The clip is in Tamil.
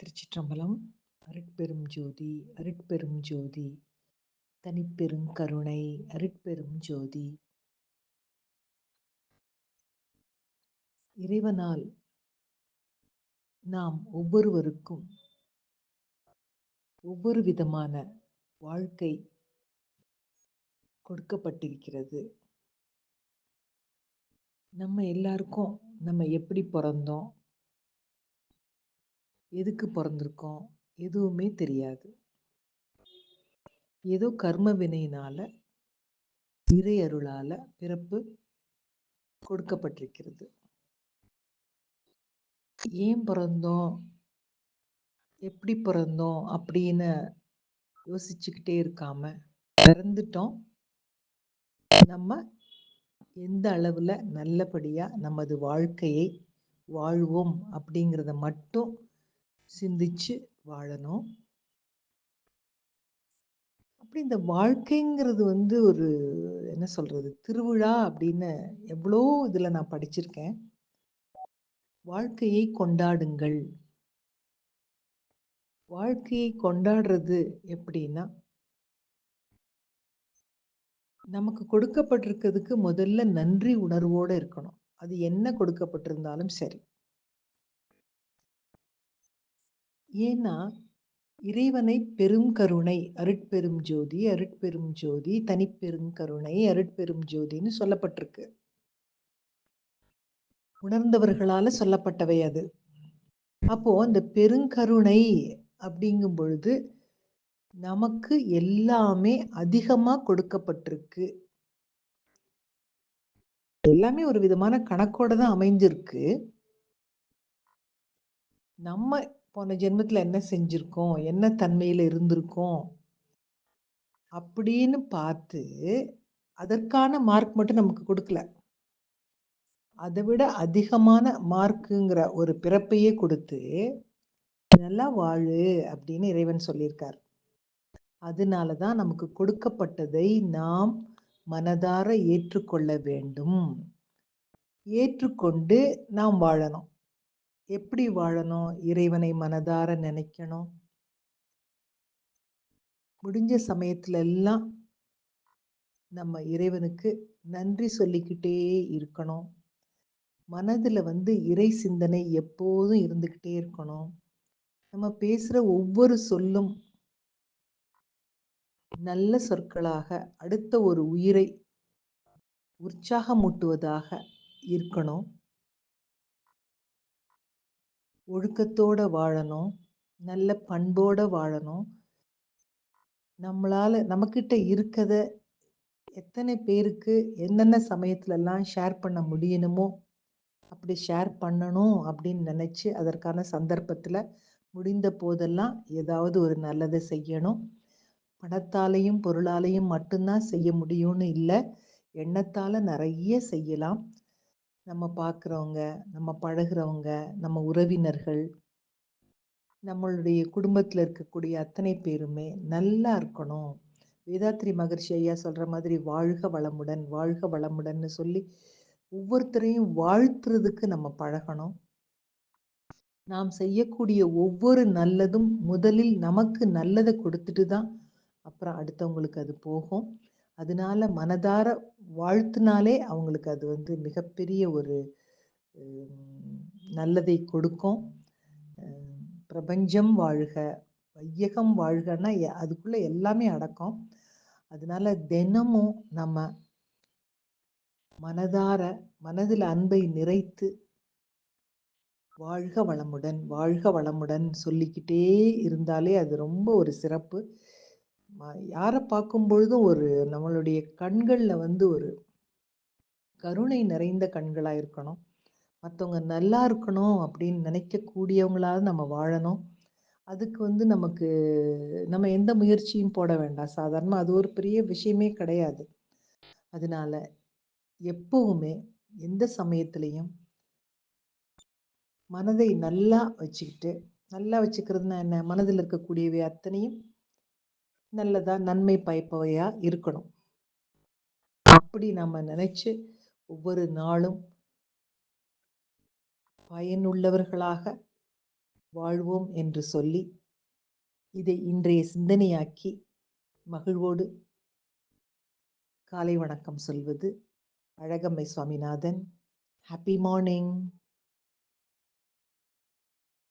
திருச்சிற்றம்பலம். அருட்பெரும் ஜோதி அருட்பெரும் ஜோதி தனிப்பெரும் கருணை அருட்பெரும் ஜோதி. இறைவனால் நாம் ஒவ்வொருவருக்கும் ஒவ்வொரு விதமான வாழ்க்கை கொடுக்கப்பட்டிருக்கிறது. நம்ம எல்லாருக்கும் நம்ம எப்படி பிறந்தோம், எதுக்கு பிறந்திருக்கோம் எதுவுமே தெரியாது. ஏதோ கர்ம வினையினால இறை அருளால பிறப்பு கொடுக்கப்பட்டிருக்கிறது. ஏன் பிறந்தோம், எப்படி பிறந்தோம் அப்படின்னு யோசிச்சுக்கிட்டே இருக்காம பிறந்துட்டோம், நம்ம எந்த அளவுல நல்லபடியா நமது வாழ்க்கையை வாழ்வோம் அப்படிங்கிறத மட்டும் சிந்திச்சு வாழணும். அப்படி இந்த வாழ்க்கைங்கிறது ஒரு என்ன சொல்றது, திருவிழா அப்படின்னு எவ்வளோ இதுல நான் படிச்சிருக்கேன். வாழ்க்கையை கொண்டாடுங்கள். வாழ்க்கையை கொண்டாடுறது எப்படின்னா, நமக்கு கொடுக்கப்பட்டிருக்கிறதுக்கு முதல்ல நன்றி உணர்வோட இருக்கணும். அது என்ன கொடுக்கப்பட்டிருந்தாலும் சரி. ஏன்னா இறைவனை பெரும் கருணை அருட்பெரும் ஜோதி அருட்பெரும் ஜோதி தனிப்பெரும் கருணை அருட்பெரும் ஜோதின்னு சொல்லப்பட்டிருக்கு. உணர்ந்தவர்களால சொல்லப்பட்டவை அது. அப்போ அந்த பெருங்கருணை அப்படிங்கும் பொழுது நமக்கு எல்லாமே அதிகமா கொடுக்கப்பட்டிருக்கு. எல்லாமே ஒரு விதமான கணக்கோட தான் அமைஞ்சிருக்கு. நம்ம போன ஜென்மத்துல என்ன செஞ்சிருக்கோம், என்ன தன்மையில இருந்திருக்கோம் அப்படின்னு பார்த்து அதற்கான மார்க் மட்டும் நமக்கு கொடுக்கல. அதை விட அதிகமான மார்க்குங்கிற ஒரு பிறப்பையே கொடுத்து நல்லா வாழு அப்படின்னு இறைவன் சொல்லியிருக்கார். அதனாலதான் நமக்கு கொடுக்கப்பட்டதை நாம் மனதார ஏற்றுக்கொள்ள வேண்டும். ஏற்றுக்கொண்டு நாம் வாழணும். எப்படி வாழணும்? இறைவனை மனதார நினைக்கணும். முடிஞ்ச சமயத்துல எல்லாம் நம்ம இறைவனுக்கு நன்றி சொல்லிக்கிட்டே இருக்கணும். மனதுல இறை சிந்தனை எப்போதும் இருந்துகிட்டே இருக்கணும். நம்ம பேசுற ஒவ்வொரு சொல்லும் நல்ல சொற்களாக அடுத்த ஒரு உயிரை உற்சாகமூட்டுவதாக இருக்கணும். ஒழுக்கத்தோட வாழணும். நல்ல பண்போட வாழணும். நம்மளால நமக்கிட்ட இருக்கத எத்தனை பேருக்கு என்னென்ன சமயத்துலலாம் ஷேர் பண்ண முடியணுமோ அப்படி ஷேர் பண்ணணும் அப்படின்னு நினைச்சு அதற்கான சந்தர்ப்பத்துல முடிந்த போதெல்லாம் ஏதாவது ஒரு நல்லதை செய்யணும். பணத்தாலையும் பொருளாலையும் மட்டும்தான் செய்ய முடியும்னு இல்லை, எண்ணத்தால நிறைய செய்யலாம். நம்ம பார்க்குறவங்க, நம்ம பழகுறவங்க, நம்ம உறவினர்கள், நம்மளுடைய குடும்பத்துல இருக்கக்கூடிய அத்தனை பேருமே நல்லா இருக்கணும். வேதாத்ரி மகர்ஷி ஐயா சொல்ற மாதிரி வாழ்க வளமுடன் வாழ்க வளமுடன்னு சொல்லி ஒவ்வொருத்தரையும் வாழ்த்துறதுக்கு நம்ம பழகணும். நாம் செய்யக்கூடிய ஒவ்வொரு நல்லதும் முதலில் நமக்கு நல்லதை கொடுத்துட்டு தான் அப்புறம் அடுத்தவங்களுக்கு அது போகும். அதனால மனதார வாழ்த்துனாலே அவங்களுக்கு அது மிகப்பெரிய ஒரு நல்லதை கொடுக்கும். பிரபஞ்சம் வாழ்க, வையகம் வாழ்கன்னா அதுக்குள்ள எல்லாமே அடக்கம். அதனால தினமும் நம்ம மனதார மனதில் அன்பை நிறைத்து வாழ்க வளமுடன் வாழ்க வளமுடன் சொல்லிக்கிட்டே இருந்தாலே அது ரொம்ப ஒரு சிறப்பு. யாரை பார்க்கும் பொழுதும் ஒரு நம்மளுடைய கண்கள்ல ஒரு கருணை நிறைந்த கண்களா இருக்கணும். மற்றவங்க நல்லா இருக்கணும் அப்படின்னு நினைக்கக்கூடியவங்களாவது நம்ம வாழணும். அதுக்கு நமக்கு நம்ம எந்த முயற்சியும் போட வேண்டாம். சாதாரணமா அது ஒரு பெரிய விஷயமே கிடையாது. அதனால எப்பவுமே எந்த சமயத்திலையும் மனதை நல்லா வச்சுக்கிட்டு, நல்லா வச்சுக்கிறதுனா என்ன? மனதில் இருக்கக்கூடியவை அத்தனையும் நல்லதா நன்மை பயப்பவையா இருக்கணும். அப்படி நம்ம நினைச்சு ஒவ்வொரு நாளும் பயனுள்ளவர்களாக வாழ்வோம் என்று சொல்லி, இதை இன்றைய சிந்தனையாக்கி மகிழ்வோடு காலை வணக்கம் சொல்வது அழகம்மை சுவாமிநாதன். Happy morning.